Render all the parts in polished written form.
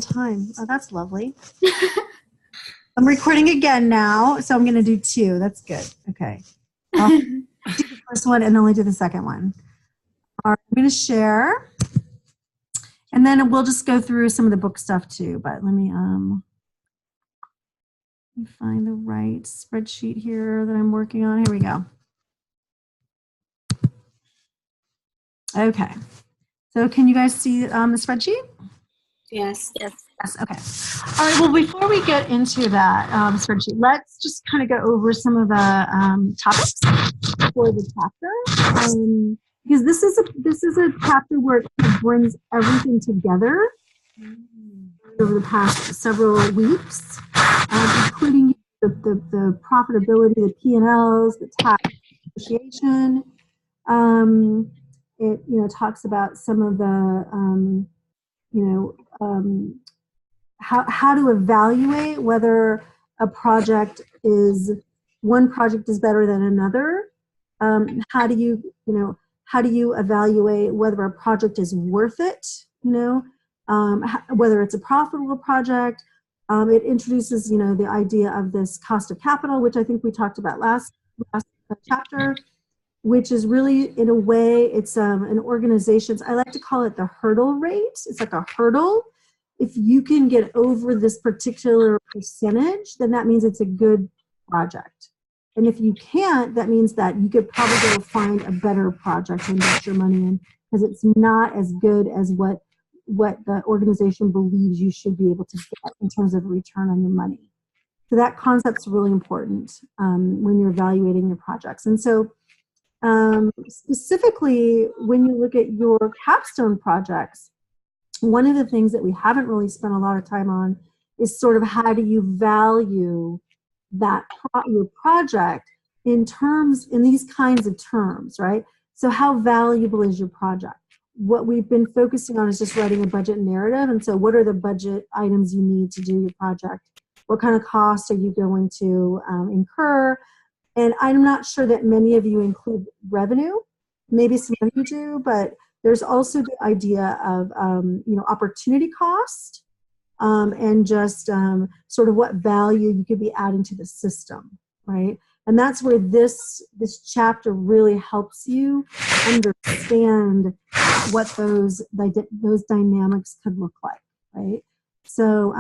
Time. Oh, that's lovely. I'm recording again now, so I'm going to do 2. That's good. Okay. I'll do the first one and only do the second one. All right, I'm going to share, and then we'll just go through some of the book stuff too. But let me find the right spreadsheet here that I'm working on. Here we go. Okay. So can you guys see the spreadsheet? Yes. Yes. Okay. All right. Well, before we get into that spreadsheet, let's just kind of go over some of the topics for the chapter, because this is a chapter where it kind of brings everything together over the past several weeks, including the profitability, the P&Ls, the tax negotiation. It talks about some of the how to evaluate whether a project is one project is better than another. How do you evaluate whether a project is worth it? Whether it's a profitable project. It introduces the idea of this cost of capital, which I think we talked about last chapter, which is really, in a way, it's an organization's, I like to call it the hurdle rate. It's like a hurdle. If you can get over this particular percentage, then that means it's a good project. And if you can't, that means that you could probably go find a better project to invest your money in, because it's not as good as what the organization believes you should be able to get in terms of return on your money. So that concept's really important when you're evaluating your projects. And so specifically, when you look at your capstone projects, one of the things that we haven't really spent a lot of time on is sort of how do you value that your project in these kinds of terms, right? So how valuable is your project? What we've been focusing on is just writing a budget narrative. And so what are the budget items you need to do your project? What kind of costs are you going to incur? And I'm not sure that many of you include revenue. Maybe some of you do, but there's also the idea of opportunity cost and just sort of what value you could be adding to the system, right? And that's where this chapter really helps you understand what those dynamics could look like, right? So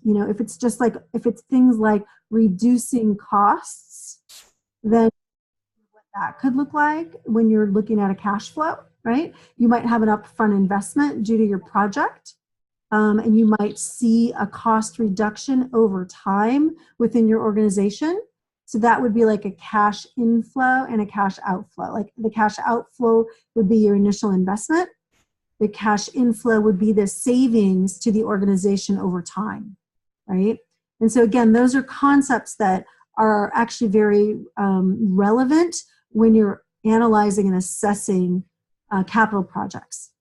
if it's things like reducing costs, then what that could look like when you're looking at a cash flow, right? You might have an upfront investment due to your project, and you might see a cost reduction over time within your organization. So that would be like a cash inflow and a cash outflow. Like the cash outflow would be your initial investment. The cash inflow would be the savings to the organization over time, right? And so again, those are concepts that are actually very relevant when you're analyzing and assessing capital projects.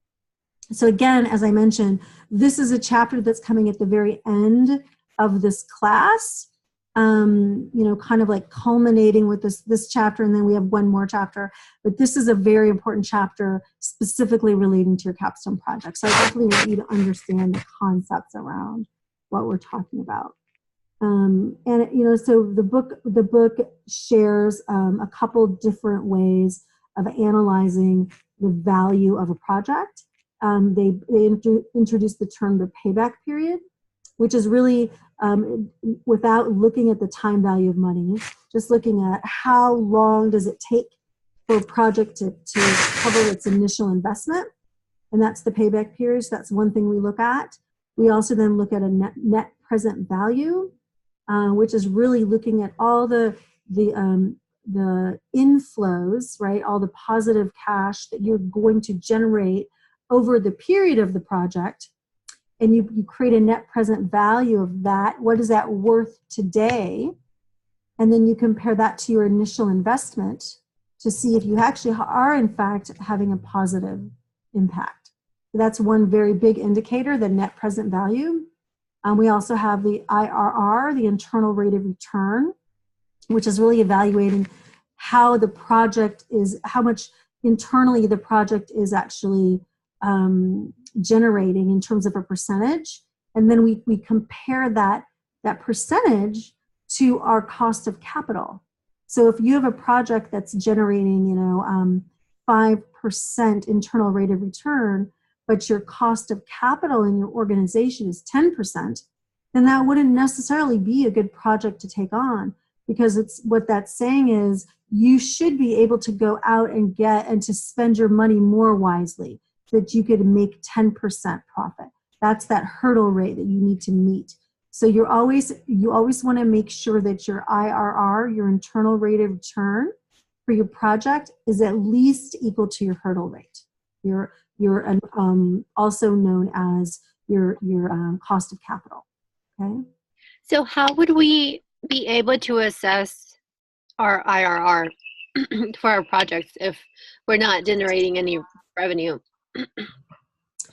So again, as I mentioned, this is a chapter that's coming at the very end of this class, kind of like culminating with this chapter, and then we have one more chapter. But this is a very important chapter specifically relating to your capstone project. So I definitely want you to understand the concepts around what we're talking about. So the book shares a couple different ways of analyzing the value of a project. They introduced the term the payback period, which is really without looking at the time value of money, just looking at how long does it take for a project to cover its initial investment, and that's the payback period. So that's one thing we look at. We also then look at a net present value, which is really looking at all the inflows, right? All the positive cash that you're going to generate over the period of the project, and you create a net present value of that. What is that worth today? And then you compare that to your initial investment to see if you actually are in fact having a positive impact. So that's one very big indicator, the net present value. We also have the IRR, the internal rate of return, which is really evaluating how the project is, how much internally the project is actually generating in terms of a percentage. And then we compare that percentage to our cost of capital. So if you have a project that's generating, 5% internal rate of return, but your cost of capital in your organization is 10%, then that wouldn't necessarily be a good project to take on, because it's what that's saying is you should be able to go out and to spend your money more wisely so that you could make 10% profit. That's that hurdle rate that you need to meet. So you always want to make sure that your IRR, your internal rate of return for your project, is at least equal to your hurdle rate. Your also known as your cost of capital. Okay. So how would we be able to assess our IRR for our projects if we're not generating any revenue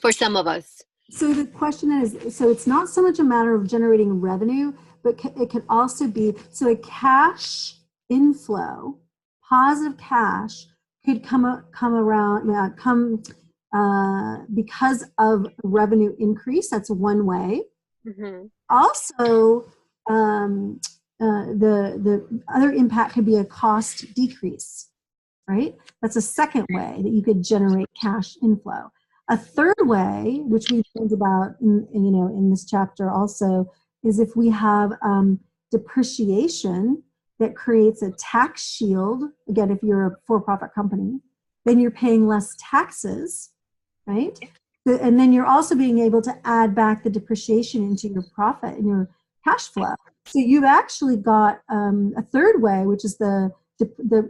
for some of us? So the question is, so it's not so much a matter of generating revenue, but it could also be, so a cash inflow, positive cash could come because of revenue increase. That's one way. Mm-hmm. Also, the other impact could be a cost decrease, right? That's a second way that you could generate cash inflow. A third way, which we learned about in this chapter also, is if we have depreciation that creates a tax shield. Again, if you're a for-profit company, then you're paying less taxes, right? And then you're also being able to add back the depreciation into your profit and your cash flow. So you've actually got a third way, which is the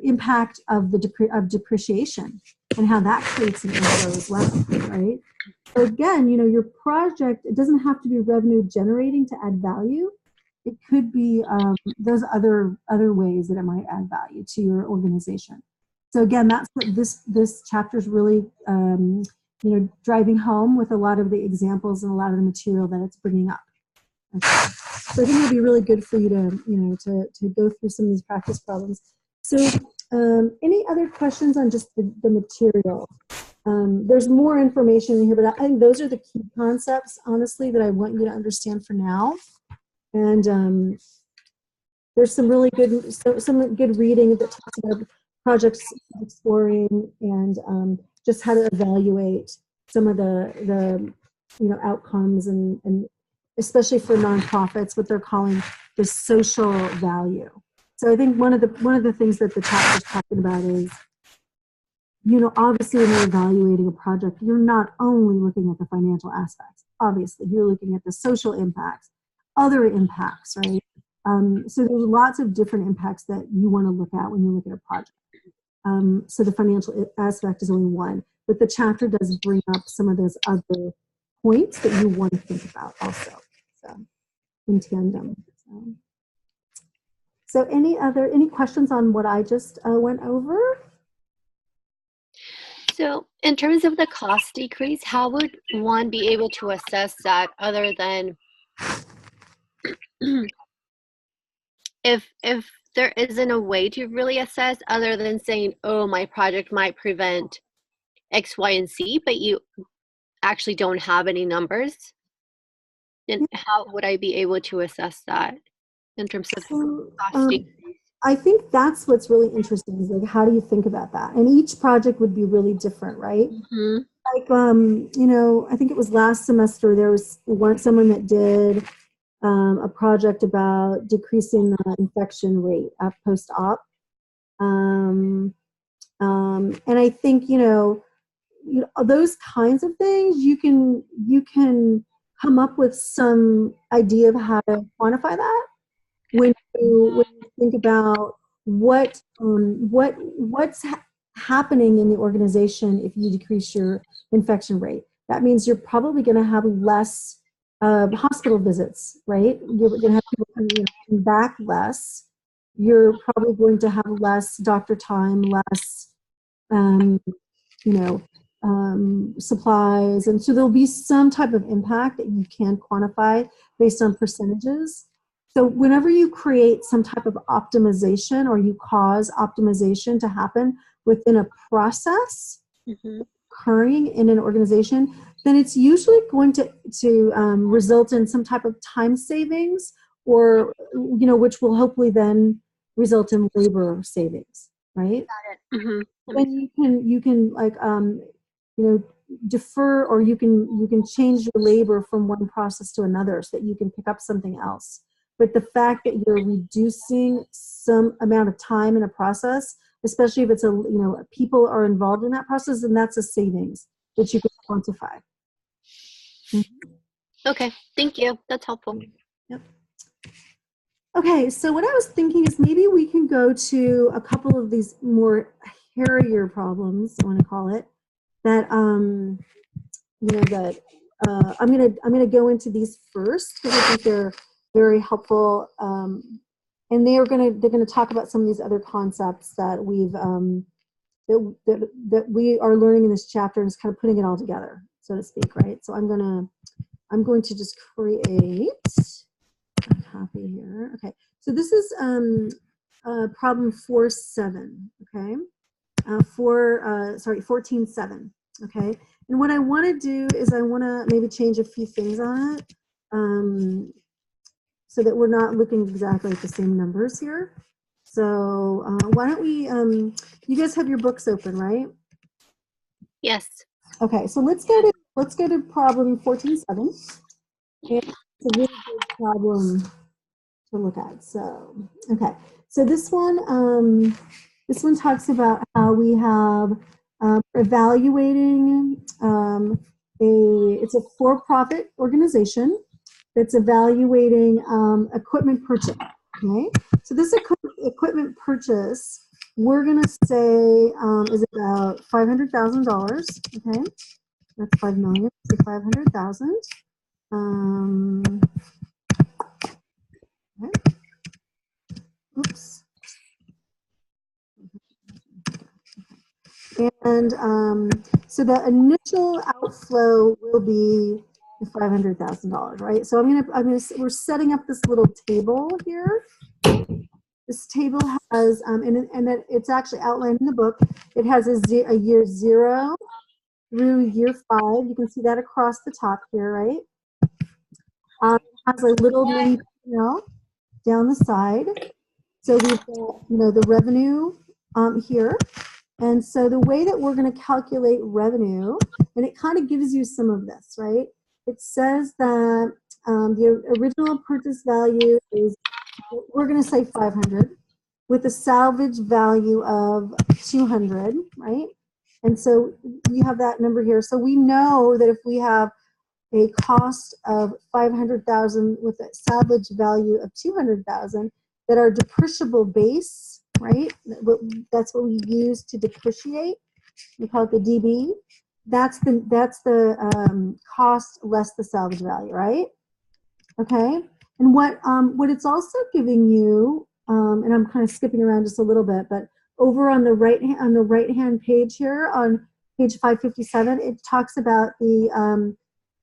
impact of depreciation and how that creates an inflow as well, right? So again, your project, it doesn't have to be revenue generating to add value. It could be those other ways that it might add value to your organization. So again, that's what this chapter is really driving home with a lot of the examples and a lot of the material that it's bringing up. Okay. So I think it'll be really good for you to go through some of these practice problems. So any other questions on just the material? There's more information in here, but I think those are the key concepts, honestly, that I want you to understand for now. And there's some really good, some good reading that talks about projects exploring and just how to evaluate some of the outcomes and especially for nonprofits, what they're calling the social value. So I think one of the things that the chapter is talking about is, obviously when you're evaluating a project, you're not only looking at the financial aspects. Obviously, you're looking at the social impacts, other impacts, right? So there's lots of different impacts that you want to look at when you look at a project. So the financial aspect is only one, but the chapter does bring up some of those other points that you want to think about also, so in tandem. So any questions on what I just went over? So in terms of the cost decrease, how would one be able to assess that other than if there isn't a way to really assess other than saying, oh, my project might prevent X, Y, and Z, but you actually don't have any numbers? And how would I be able to assess that in terms of cost decrease? I think that's what's really interesting is like, how do you think about that? And each project would be really different, right? Mm-hmm. Like, I think it was last semester, there was someone that did a project about decreasing the infection rate at post-op. And I think, those kinds of things, you can come up with some idea of how to quantify that when you think about what's happening in the organization if you decrease your infection rate. That means you're probably going to have less hospital visits, right? You're going to have people coming back less. You're probably going to have less doctor time, less, supplies. And so there'll be some type of impact that you can quantify based on percentages. So whenever you create some type of optimization or you cause optimization to happen within a process, mm-hmm. occurring in an organization, then it's usually going to result in some type of time savings, or which will hopefully then result in labor savings, right? Mm-hmm. Then you can like defer, or you can change your labor from one process to another so that you can pick up something else. But the fact that you're reducing some amount of time in a process, especially if it's people are involved in that process, and that's a savings that you can quantify. Okay, thank you. That's helpful. Yep. Okay, so what I was thinking is maybe we can go to a couple of these more hairier problems, I want to call it, that that I'm gonna go into these first because I think they're very helpful, and they're gonna talk about some of these other concepts that we've that we are learning in this chapter, and is kind of putting it all together, so to speak, right? So I'm going to just create a copy here. Okay, so this is problem 4.7. Okay, 14.7. Okay, and what I want to do is I want to maybe change a few things on it, so that we're not looking exactly at the same numbers here. So why don't we, you guys have your books open, right? Yes. Okay, so let's go to problem 14.7. It's a really good problem to look at. So, okay, so this one talks about how we have evaluating it's a for-profit organization that's evaluating equipment purchase. Okay, so this equipment purchase, we're gonna say is about $500,000. Okay, that's 5 million. So 500,000. Okay. Oops. And so the initial outflow will be $500,000, right? So we're setting up this little table here. This table has, and it's actually outlined in the book. It has a year 0 through year 5. You can see that across the top here, right? It has a little mini P&L down the side. So we've got, the revenue here. And so the way that we're going to calculate revenue, and it kind of gives you some of this, right? It says that the original purchase value is, we're going to say 500, with a salvage value of 200, right? And so we have that number here. So we know that if we have a cost of 500,000 with a salvage value of 200,000, that our depreciable base, right? That's what we use to depreciate. We call it the DB. That's the cost less the salvage value, right? Okay. And what it's also giving you, and I'm kind of skipping around just a little bit, but over on the right hand page here on page 557, it talks about the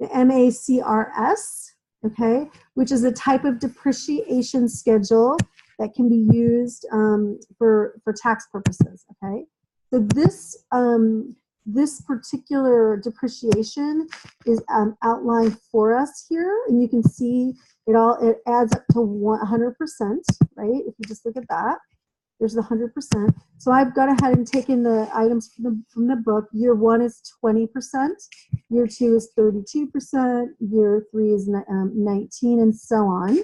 MACRS, okay, which is a type of depreciation schedule that can be used for tax purposes, okay? So this particular depreciation is outlined for us here, and you can see it adds up to 100%, right? If you just look at that, there's the 100%. So I've gone ahead and taken the items from the book. Year 1 is 20%, year 2 is 32%, year 3 is 19, and so on.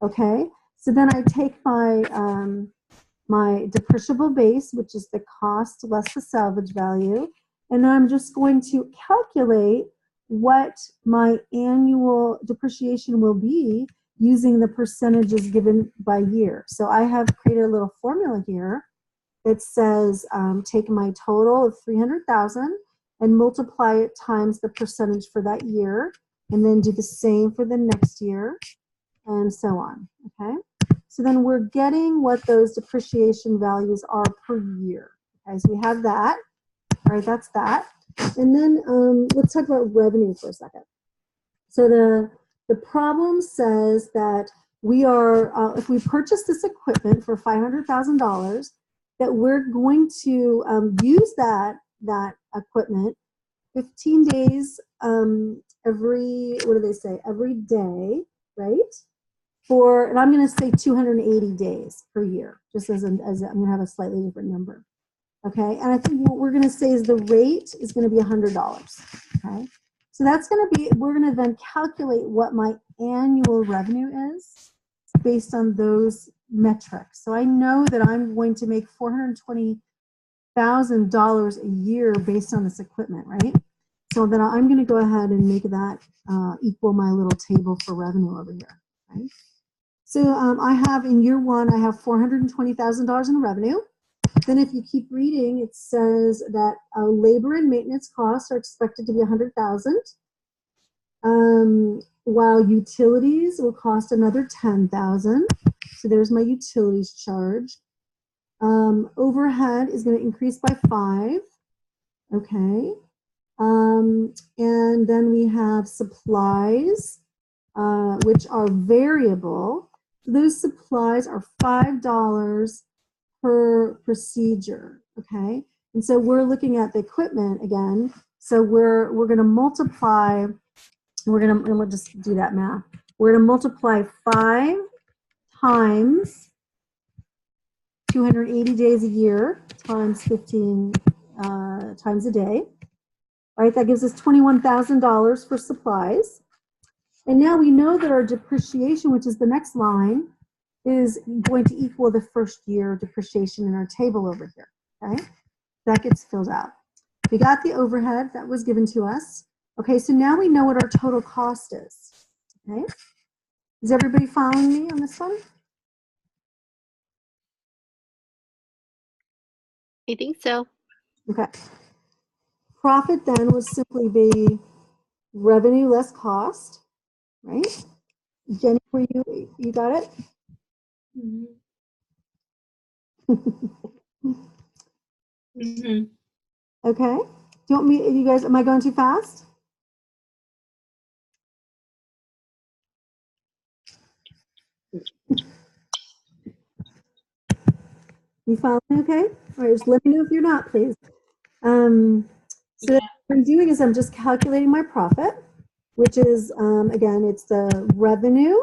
Okay, so then I take my my depreciable base, which is the cost less the salvage value, and then I'm just going to calculate what my annual depreciation will be using the percentages given by year. So I have created a little formula here that says take my total of 300,000 and multiply it times the percentage for that year, and then do the same for the next year, and so on. Okay, so then we're getting what those depreciation values are per year. Okay, so we have that. All right, that's that. And then let's talk about revenue for a second. So the problem says that we are, if we purchase this equipment for $500,000, that we're going to use that equipment 15 days every, what do they say, every day, right? And I'm going to say 280 days per year, just as I'm going to have a slightly different number. Okay, and I think what we're going to say is the rate is going to be $100. Okay, so that's going to be, we're going to then calculate what my annual revenue is based on those metrics. So I know that I'm going to make $420,000 a year based on this equipment, right? So then I'm going to go ahead and make that equal my little table for revenue over here, right? So I have, in year one, I have $420,000 in revenue. Then if you keep reading, it says that labor and maintenance costs are expected to be $100,000, while utilities will cost another $10,000. So there's my utilities charge. Overhead is going to increase by 5. Okay. And then we have supplies, which are variable. Those supplies are $5 per procedure. Okay. And so we're looking at the equipment again. So we're going to multiply, we'll just do that math. We're going to multiply 5 times 280 days a year times 15 times a day. All right, that gives us $21,000 for supplies. And now we know that our depreciation, which is the next line, is going to equal the first year depreciation in our table over here. Okay, that gets filled out. We got the overhead that was given to us. Okay, so now we know what our total cost is. Okay, is everybody following me on this one? I think so. Okay. Profit then would simply be revenue less cost, right? Jenny, you got it? Mm-hmm. Okay. Do you want me, you guys, am I going too fast? You following okay? All right, just let me know if you're not, please. So what I'm doing is I'm just calculating my profit, which is, again, it's the revenue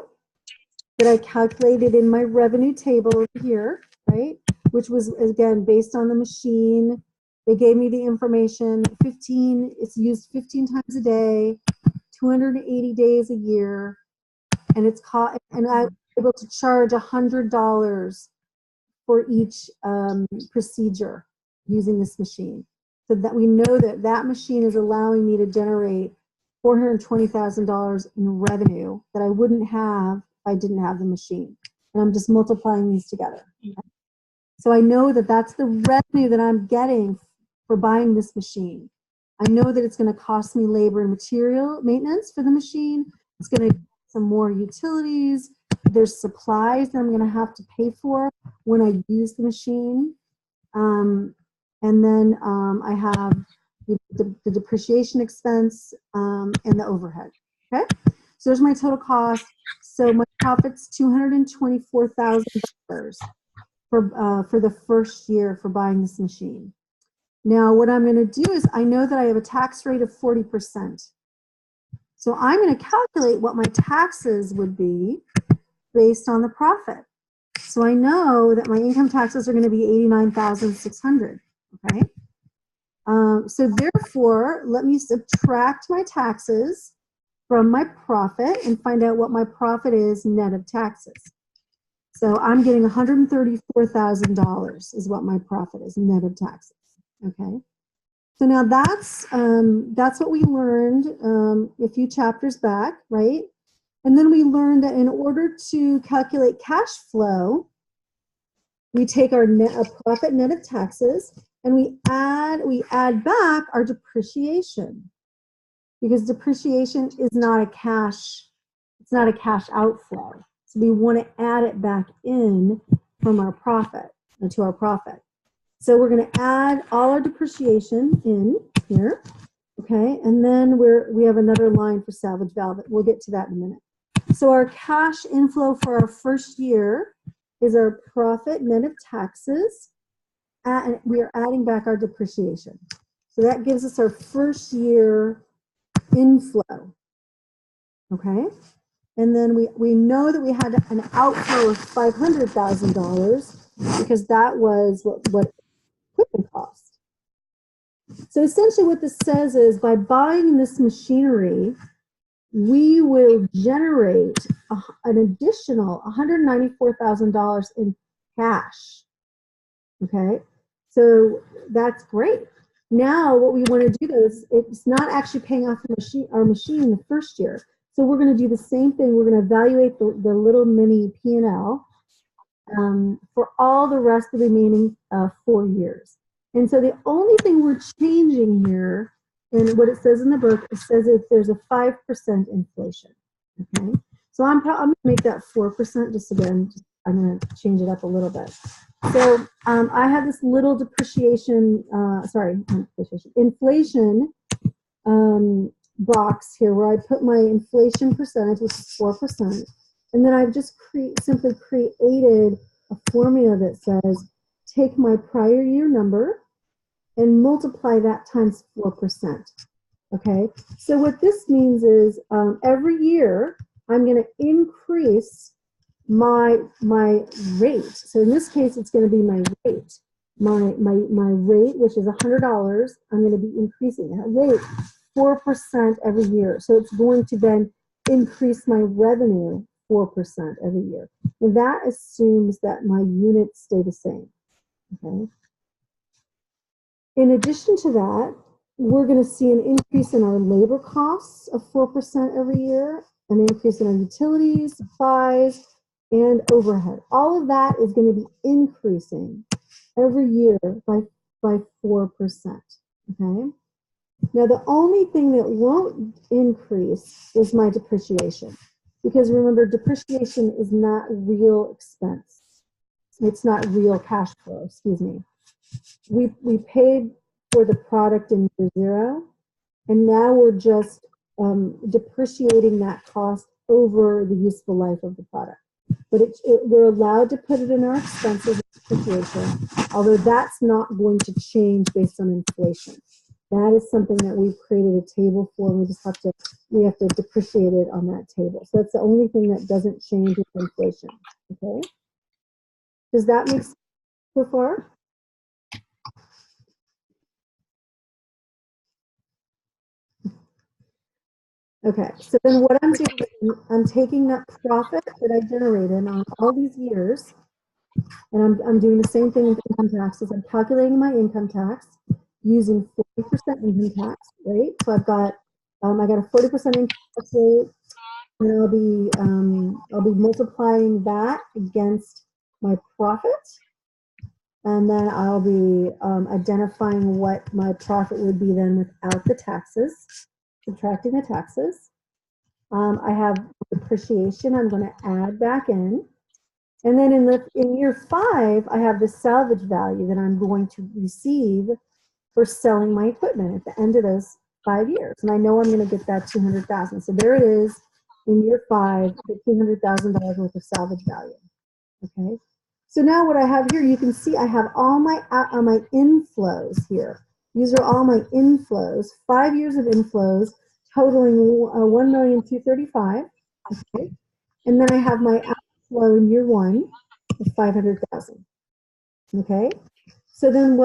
that I calculated in my revenue table over here, right? Which was, again, based on the machine. They gave me the information, it's used 15 times a day, 280 days a year, and and I was able to charge $100 for each procedure using this machine. So that we know that that machine is allowing me to generate $420,000 in revenue that I wouldn't have if I didn't have the machine. And I'm just multiplying these together. Okay? So I know that that's the revenue that I'm getting for buying this machine. I know that it's going to cost me labor and material maintenance for the machine. It's going to some more utilities. There's supplies that I'm going to have to pay for when I use the machine. And then I have the depreciation expense and the overhead. Okay, so there's my total cost. So my profit's $224,000 for the first year for buying this machine. Now, what I'm going to do is I know that I have a tax rate of 40%. So I'm going to calculate what my taxes would be based on the profit. So I know that my income taxes are going to be $89,600. Okay. So therefore, let me subtract my taxes from my profit and find out what my profit is net of taxes. So I'm getting $134,000 is what my profit is net of taxes. Okay. So now that's what we learned a few chapters back, right? And then we learned that in order to calculate cash flow, we take our profit net of taxes and we add back our depreciation, because depreciation is not a cash, it's not a cash outflow. So we want to add it back in from our profit, to our profit. So we're going to add all our depreciation in here, okay? And then we have another line for salvage valve. We'll get to that in a minute. So our cash inflow for our first year is our profit net of taxes, and we are adding back our depreciation. So that gives us our first year inflow. Okay? And then we know that we had an outflow of $500,000 because that was what equipment cost. So essentially what this says is by buying this machinery, we will generate an additional $194,000 in cash. Okay, so that's great. Now what we want to do is it's not actually paying off our machine in the first year. So we're going to do the same thing. We're going to evaluate the little mini P&L for all the rest of the remaining 4 years. And so the only thing we're changing here, and what it says in the book, it says if there's a 5% inflation. Okay, so I'm going to make that 4%. Just again, I'm going to change it up a little bit. So I have this little inflation box here where I put my inflation percentage, which is 4%, and then I've just simply created a formula that says take my prior year number and multiply that times 4%. Okay, so what this means is every year I'm going to increase my rate. So in this case, it's going to be my rate. My rate, which is $100, I'm going to be increasing that rate 4% every year. So it's going to then increase my revenue 4% every year. And that assumes that my units stay the same. Okay. In addition to that, we're going to see an increase in our labor costs of 4% every year, an increase in our utilities, supplies, and overhead. All of that is going to be increasing every year by 4%. Okay. Now, the only thing that won't increase is my depreciation. Because remember, depreciation is not real expense. It's not real cash flow, excuse me. We paid for the product in year 0, and now we're just depreciating that cost over the useful life of the product. But we're allowed to put it in our expenses as depreciation, although that's not going to change based on inflation. That is something that we've created a table for, and we have to depreciate it on that table. So that's the only thing that doesn't change with inflation. Okay? Does that make sense so far? Okay, so then what I'm doing, I'm taking that profit that I generated on all these years, and I'm doing the same thing with income taxes. I'm calculating my income tax using 40% income tax rate. So I got a 40% income tax rate, and I'll be multiplying that against my profit, and then I'll be identifying what my profit would be then without the taxes, subtracting the taxes. I have depreciation I'm going to add back in. And then in year 5, I have the salvage value that I'm going to receive for selling my equipment at the end of those 5 years. And I know I'm going to get that $200,000. So there it is in year 5, the $200,000 worth of salvage value. Okay. So now what I have here, you can see I have all my inflows here. These are all my inflows, 5 years of inflows, totaling $1,235,000. Okay, and then I have my outflow in year 1 of $500,000. Okay, so then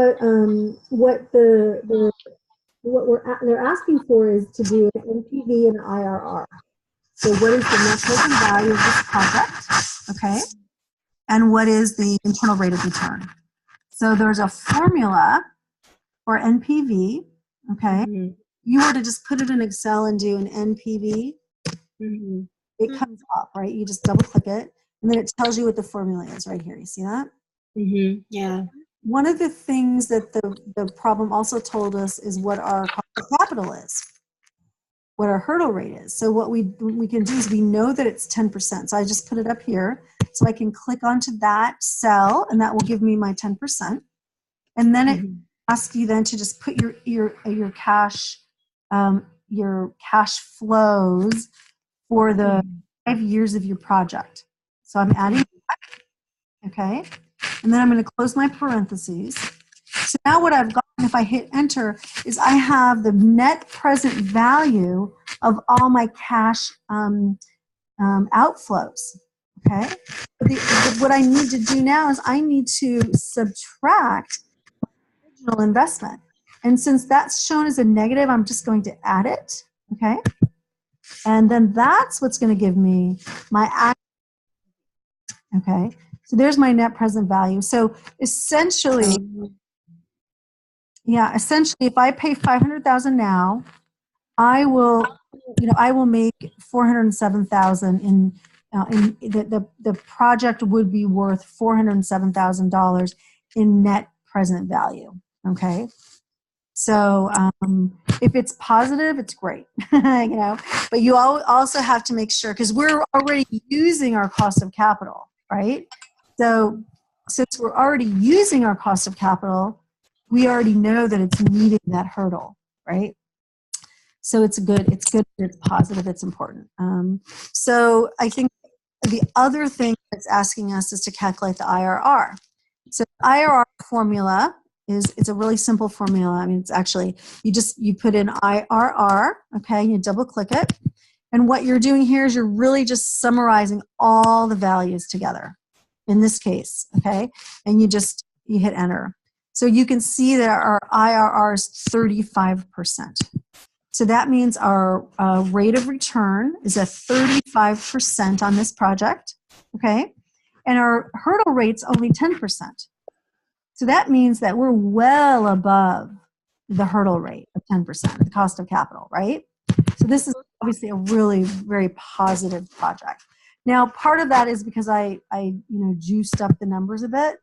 they're asking for is to do an NPV and an IRR. So what is the net present value of this project? Okay, and what is the internal rate of return? So there's a formula for NPV. Okay. Mm-hmm. You were to just put it in Excel and do an NPV, mm-hmm. It comes up, right? You just double click it, and then it tells you what the formula is right here. You see that? Mm-hmm. Yeah. One of the things that the problem also told us is what our cost of capital is, what our hurdle rate is. So what we can do is we know that it's 10%. So I just put it up here. So I can click onto that cell, and that will give me my 10%. And then it asks you then to just put your cash flows for the 5 years of your project. So I'm adding that, okay? And then I'm going to close my parentheses. So now what I've got if I hit enter, is I have the net present value of all my cash outflows. Okay. What I need to do now is I need to subtract original investment. And since that's shown as a negative, I'm just going to add it. Okay. And then that's what's going to give me my. Okay. So there's my net present value. So essentially, if I pay 500,000 now, I will make 407,000 in the project would be worth $407,000 in net present value. Okay. So if it's positive, it's great, but you also have to make sure, because we're already using our cost of capital, right? So since we're already using our cost of capital, we already know that it's meeting that hurdle, right? So it's good, it's positive, it's important. So I think the other thing that's asking us is to calculate the IRR. So the IRR formula it's a really simple formula. I mean, it's actually, you put in IRR, okay, you double click it. And what you're doing here is you're really just summarizing all the values together in this case, okay? And you hit enter. So you can see that our IRR is 35%. So that means our rate of return is at 35% on this project, okay? And our hurdle rate's only 10%. So that means that we're well above the hurdle rate of 10%, the cost of capital, right? So this is obviously a really very positive project. Now, part of that is because I juiced up the numbers a bit.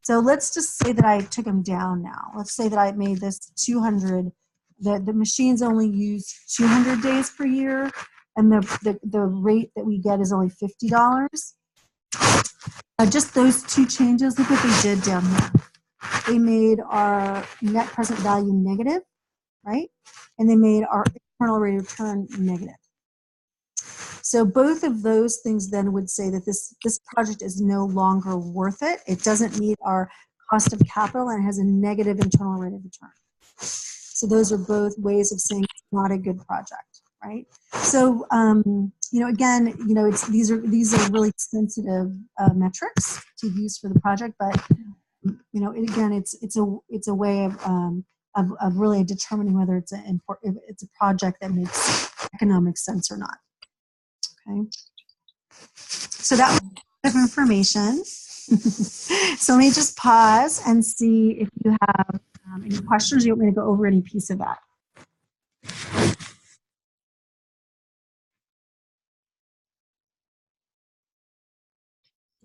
So let's just say that I took them down now. Let's say that I made this 200. The machines only use 200 days per year, and the rate that we get is only $50. Just those two changes, look what they did down here. They made our net present value negative, right? And they made our internal rate of return negative. So both of those things then would say that this project is no longer worth it. It doesn't meet our cost of capital and it has a negative internal rate of return. So those are both ways of saying it's not a good project, right? So again, these are really sensitive metrics to use for the project, but again, it's a way of really determining whether it's a project that makes economic sense or not. Okay. So that was a bit of information. So let me just pause and see if you have any questions. You want me to go over any piece of that?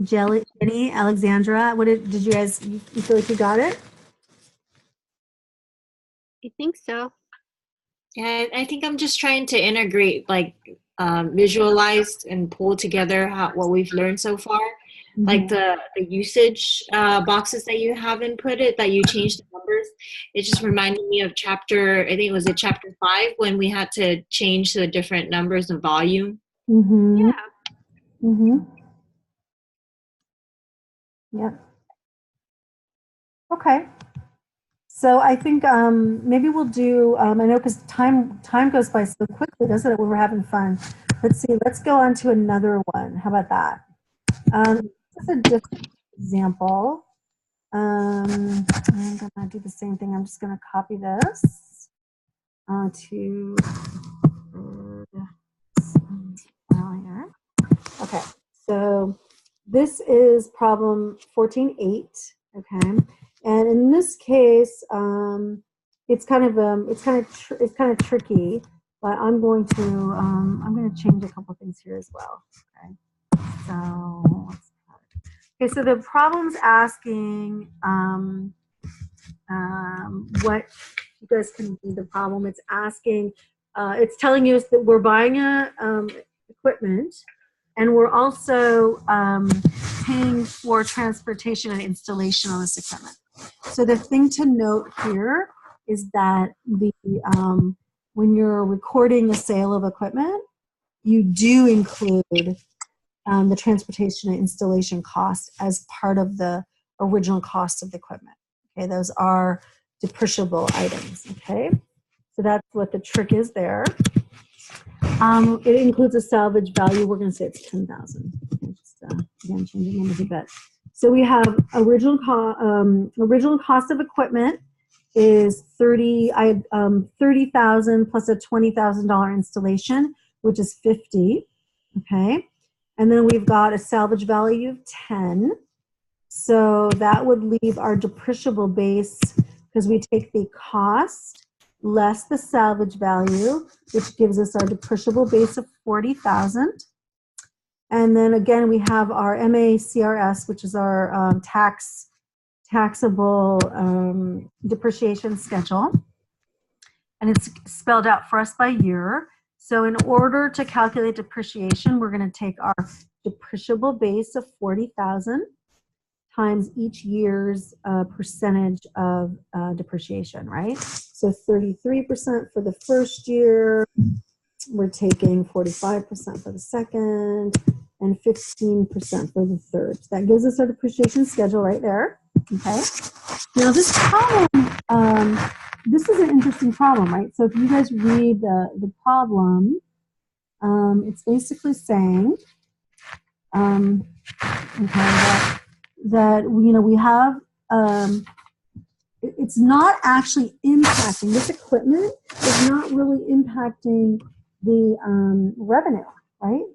Jenny, Alexandra, did you guys, you feel like you got it? I think so. Yeah, I think I'm just trying to integrate, visualize and pull together what we've learned so far. Mm-hmm. Like the usage boxes that you have inputted, that you changed the numbers. It just reminded me of chapter 5, when we had to change the different numbers of volume. Mm-hmm. Yeah. Mm-hmm. Yep. Okay. So I think maybe we'll do, I know because time goes by so quickly, doesn't it, when we're having fun. Let's see, let's go on to another one. How about that? This is a different example. I'm going to do the same thing. I'm just going to copy this to here. Okay, so this is problem 14.8. Okay, and in this case, it's kind of tricky. But I'm going to change a couple things here as well. Okay, so the problem's asking what you guys can do. The problem it's asking, it's telling you that we're buying equipment, and we're also paying for transportation and installation on this equipment. So the thing to note here is that when you're recording the sale of equipment, you do include the transportation and installation cost as part of the original cost of the equipment. Okay, those are depreciable items, okay? So that's what the trick is there. It includes a salvage value. We're going to say it's 10,000. Just again, changing numbers a bit. So we have original cost of equipment is 30,000 plus a $20,000 installation, which is 50. Okay, and then we've got a salvage value of 10. So that would leave our depreciable base, because we take the cost less the salvage value, which gives us our depreciable base of 40,000. And then again, we have our MACRS, which is our taxable depreciation schedule. And it's spelled out for us by year. So in order to calculate depreciation, we're going to take our depreciable base of 40,000 times each year's percentage of depreciation, right? So 33% for the first year, we're taking 45% for the second, and 15% for the third. So that gives us our depreciation schedule right there, okay? Now this problem, this is an interesting problem, right? So if you guys read the problem, it's basically saying, okay, that we have, it's not actually impacting, this equipment is not really impacting the revenue, right?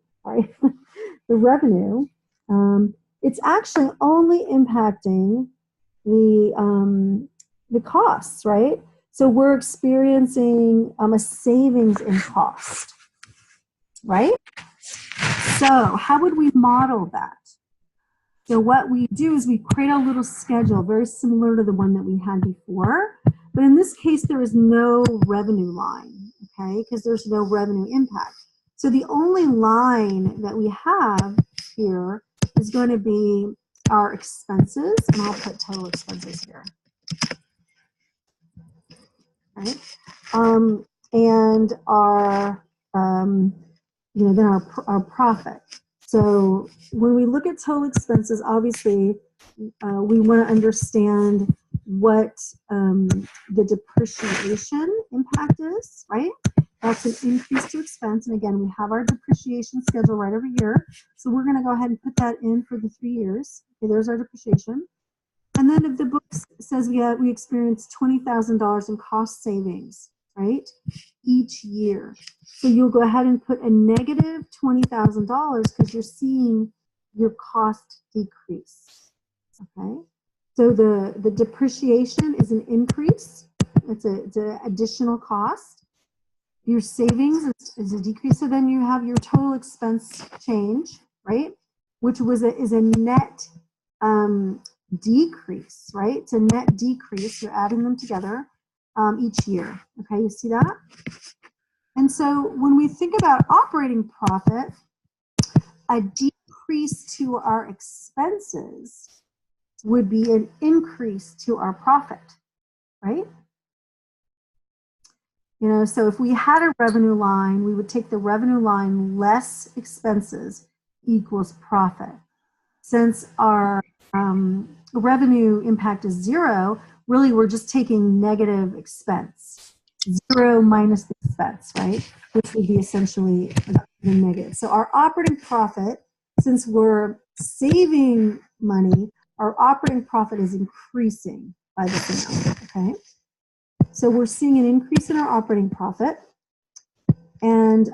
The revenue, it's actually only impacting the costs, right? So we're experiencing a savings in cost, right? So how would we model that? So what we do is we create a little schedule very similar to the one that we had before, but in this case there is no revenue line, okay, because there's no revenue impact. So the only line that we have here is going to be our expenses, and I'll put total expenses here, right? And our, then our profit. So when we look at total expenses, obviously, we want to understand what the depreciation impact is, right? That's an increase to expense. And again, we have our depreciation schedule right over here. So we're going to go ahead and put that in for the 3 years. Okay, there's our depreciation. And then if the book says we experienced $20,000 in cost savings, right, each year. So you'll go ahead and put a negative $20,000 because you're seeing your cost decrease, okay? So the depreciation is an increase. It's an additional cost. Your savings is a decrease. So then you have your total expense change, right, which is a net decrease, right? It's a net decrease. You're adding them together each year. Okay, you see that? And so when we think about operating profit, a decrease to our expenses would be an increase to our profit, right? So if we had a revenue line, we would take the revenue line less expenses equals profit. Since our revenue impact is 0, really we're just taking negative expense. 0 minus the expense, right? Which would be essentially the negative. So our operating profit, since we're saving money, our operating profit is increasing by this amount, okay? So we're seeing an increase in our operating profit. And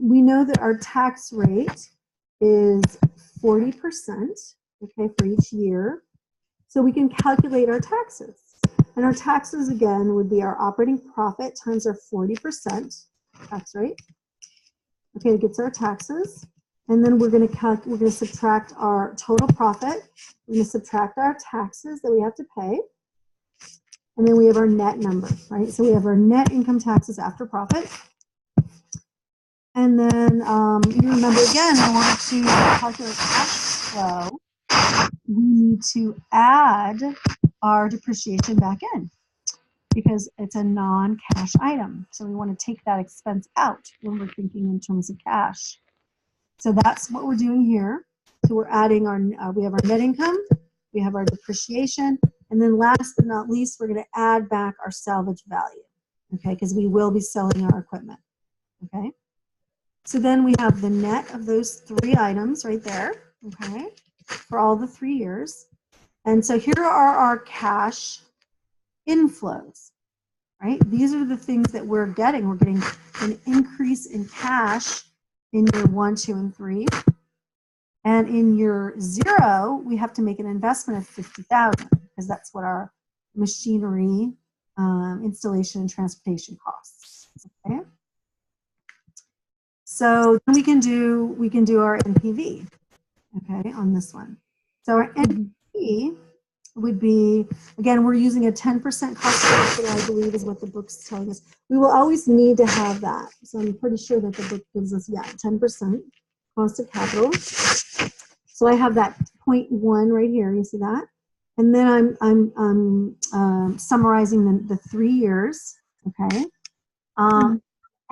we know that our tax rate is 40%, okay, for each year. So we can calculate our taxes. And our taxes, again, would be our operating profit times our 40% tax rate. Okay, it gets our taxes. And then we're going to subtract our total profit. We're going to subtract our taxes that we have to pay. And then we have our net number, right? So we have our net income taxes after profit. And then you remember, again, in order to calculate cash flow, we need to add our depreciation back in because it's a non-cash item. So we want to take that expense out when we're thinking in terms of cash. So that's what we're doing here. So we're adding we have our net income, we have our depreciation, And then last but not least, we're going to add back our salvage value, okay, because we will be selling our equipment, okay? So then we have the net of those 3 items right there, okay, for all the 3 years. And so here are our cash inflows, right? These are the things that we're getting. We're getting an increase in cash in year 1, 2, and 3. And in year 0, we have to make an investment of $50,000 because that's what our machinery, installation, and transportation costs. Okay. So then we can do our NPV, okay, on this one. So our NPV would be, again, we're using a 10% cost of capital, I believe is what the book's telling us. We will always need to have that. So I'm pretty sure that the book gives us, 10% cost of capital. So I have that 0.1 right here, you see that? And then I'm summarizing the 3 years, okay?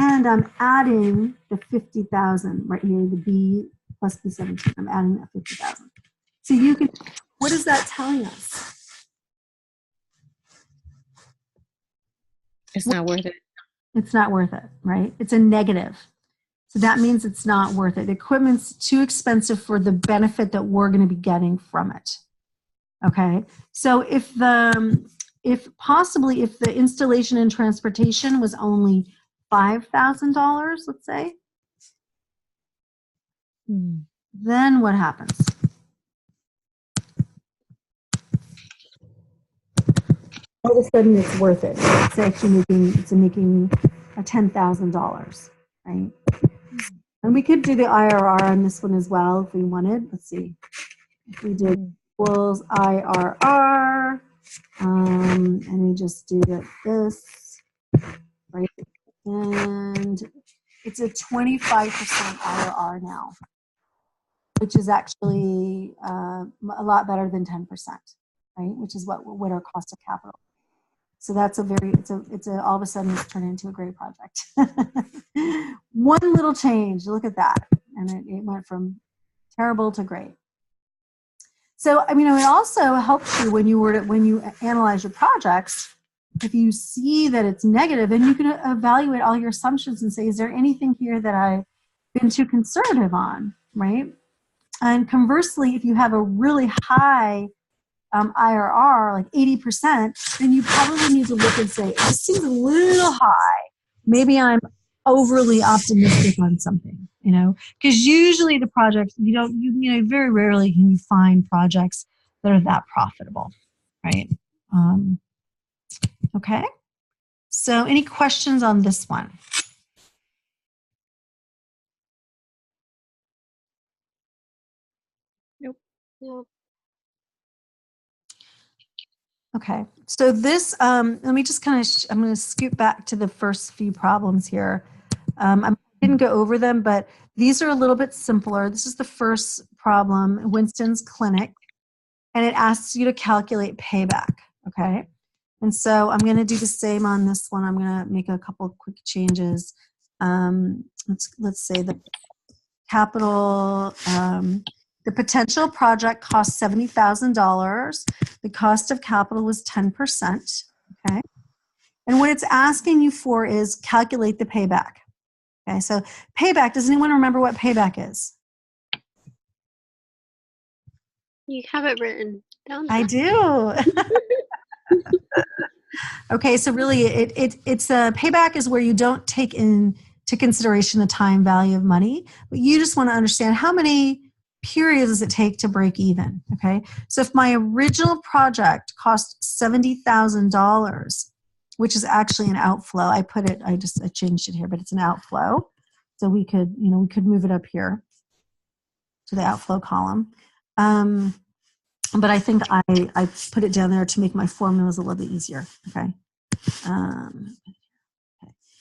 And I'm adding the 50,000 right here, the B plus B17. I'm adding that 50,000. So you can, what is that telling us? It's not worth it. It's not worth it, right? It's a negative. So that means it's not worth it. The equipment's too expensive for the benefit that we're going to be getting from it. Okay. So if the installation and transportation was only $5,000, let's say, then what happens? All of a sudden, it's worth it. It's actually making a $10,000, right? And we could do the IRR on this one as well if we wanted. Let's see. If we did equals IRR, and we just do this, right? And it's a 25% IRR now, which is actually a lot better than 10%, right? Which is what our cost of capital. So that's all of a sudden it's turned into a great project. One little change, look at that. And it went from terrible to great. So, I mean, it also helps you when you analyze your projects. If you see that it's negative, then you can evaluate all your assumptions and say, is there anything here that I've been too conservative on, right? And conversely, if you have a really high IRR, like 80%, then you probably need to look and say, this seems a little high. Maybe I'm overly optimistic on something, because usually the projects, very rarely can you find projects that are that profitable, right? Okay. So any questions on this one? Nope. Okay, so this, let me just I'm going to scoot back to the first few problems here. I didn't go over them, but these are a little bit simpler. This is the first problem, Winston's Clinic, and it asks you to calculate payback, okay? And so I'm going to do the same on this one. I'm going to make a couple of quick changes. Let's say the capital, the potential project cost $70,000. The cost of capital was 10%, okay? And what it's asking you for is calculate the payback. Okay, so payback, does anyone remember what payback is? You have it written down. I do. Okay, so really it's a payback is where you don't take into consideration the time value of money, but you just want to understand how many periods does it take to break even, okay? So if my original project cost $70,000, which is actually an outflow, I changed it here, but it's an outflow. So we could move it up here to the outflow column. But I think I put it down there to make my formulas a little bit easier, okay?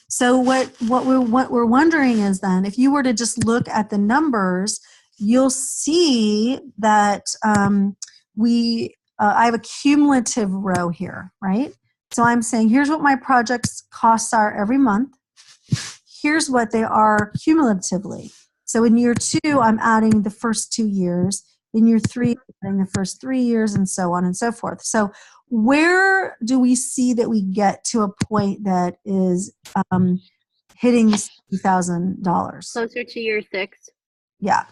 So what we're wondering is then, if you were to just look at the numbers, you'll see that I have a cumulative row here, right? So I'm saying, here's what my project's costs are every month. Here's what they are cumulatively. So in year 2, I'm adding the first 2 years. in year 3, in the first 3 years, and so on and so forth. So where do we see that we get to a point that is hitting $60,000? Closer to year 6. Yeah.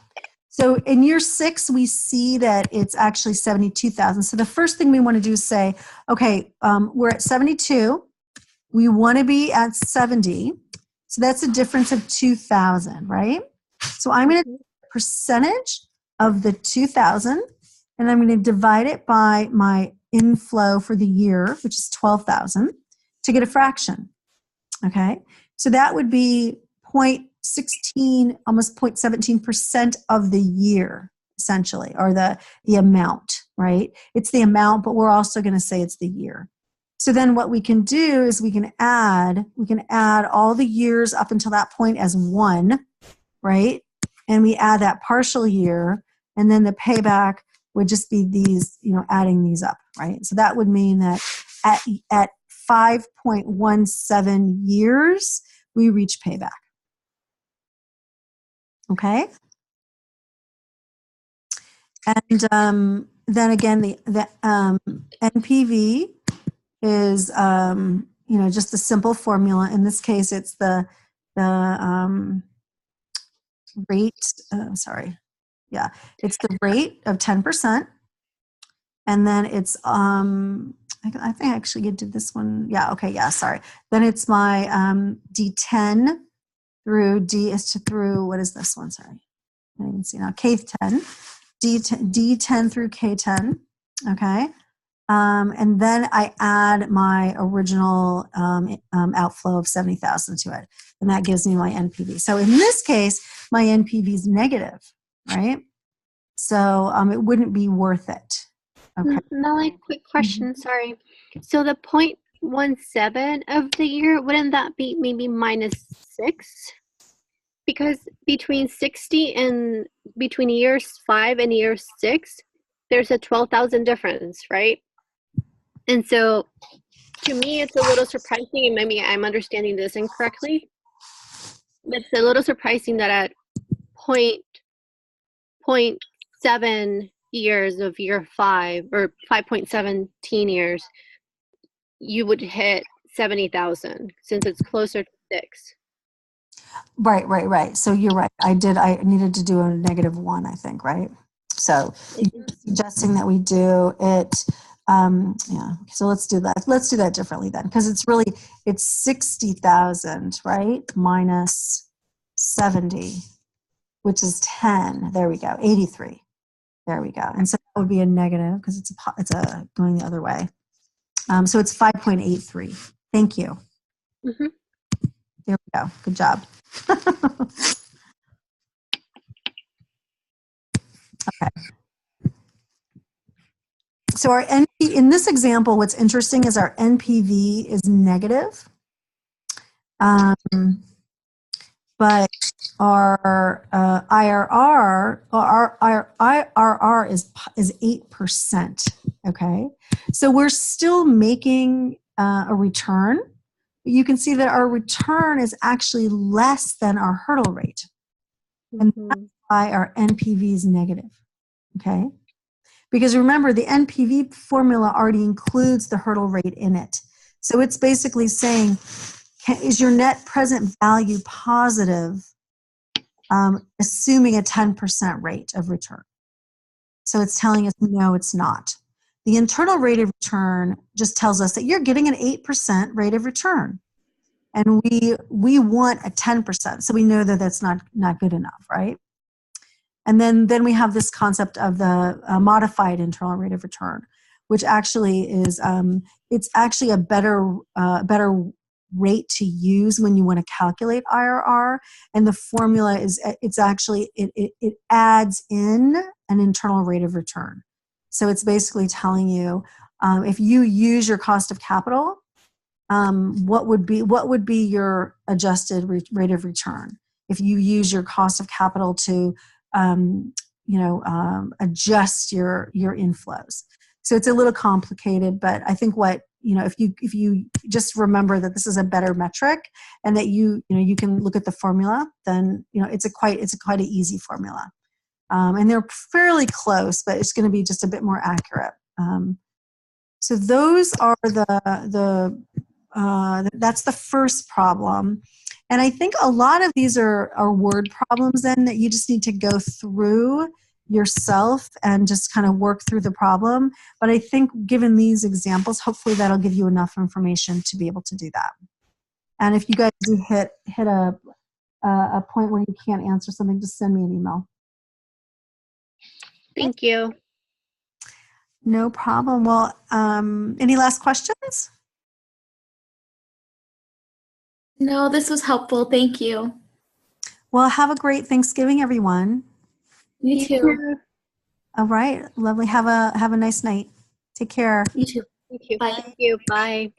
So in year 6, we see that it's actually 72,000. So the first thing we want to do is say, okay, we're at 72. We want to be at 70. So that's a difference of 2,000, right? So I'm going to take a percentage of the 2,000, and I'm going to divide it by my inflow for the year, which is 12,000, to get a fraction. Okay. So that would be 0.16, almost 0.17% of the year, essentially, or the amount, right? It's the amount, but we're also going to say it's the year. So then what we can do is we can add all the years up until that point as 1, right? And we add that partial year, and then the payback would just be these, adding these up, right? So that would mean that at 5.17 years, we reach payback. Okay? And then again, the NPV is, just a simple formula. In this case, it's the rate, it's the rate of 10%. And then it's, I think I actually did this one. Yeah, okay, yeah, sorry. Then it's my D10 through, what is this one? Sorry. I can't even see now. K10, D10 through K10, okay? And then I add my original outflow of 70,000 to it, and that gives me my NPV. So in this case, my NPV is negative, right? So it wouldn't be worth it. Okay. Melanie, quick question. Sorry. So the 0.17 of the year, wouldn't that be maybe -6? Because between years 5 and year 6, there's a 12,000 difference, right? And so to me, it's a little surprising, and maybe I'm understanding this incorrectly. It's a little surprising that at 0.7 years of year 5, or 5.17 years, you would hit 70,000, since it's closer to 6. Right. So you're right. I needed to do a -1, I think, right? So you're suggesting that we do it. So let's do that. Let's do that differently then, because it's 60,000, right? Minus 70, which is 10. There we go. 83. There we go. And so that would be a negative because it's going the other way. So it's 5.83. Thank you. Mm-hmm. There we go. Good job. Okay. So our in this example, what's interesting is our NPV is negative, but our IRR, our IRR is 8%. Okay, so we're still making a return. You can see that our return is actually less than our hurdle rate, and that's why our NPV is negative. Okay. Because remember, the NPV formula already includes the hurdle rate in it. So it's basically saying, is your net present value positive, assuming a 10% rate of return? So it's telling us, no, it's not. The internal rate of return just tells us that you're getting an 8% rate of return. And we want a 10%. So we know that that's not good enough, right? And then we have this concept of the modified internal rate of return, which actually is it's actually a better rate to use when you want to calculate IRR. And the formula is it adds in an internal rate of return. So it's basically telling you if you use your cost of capital, what would be your adjusted rate of return if you use your cost of capital to adjust your inflows. So it's a little complicated, but I think if you just remember that this is a better metric and that you can look at the formula, then it's quite an easy formula. And they're fairly close, but it's going to be just a bit more accurate. So those are that's the first problem. And I think a lot of these are word problems then that you just need to go through yourself and just kind of work through the problem. But I think given these examples, hopefully that'll give you enough information to be able to do that. And if you guys do hit a point where you can't answer something, just send me an email. Thank you. No problem. Well, any last questions? No, this was helpful. Thank you. Well, have a great Thanksgiving, everyone. You too. All right. Lovely. Have a nice night. Take care. You too. Thank you. Bye. Thank you. Bye.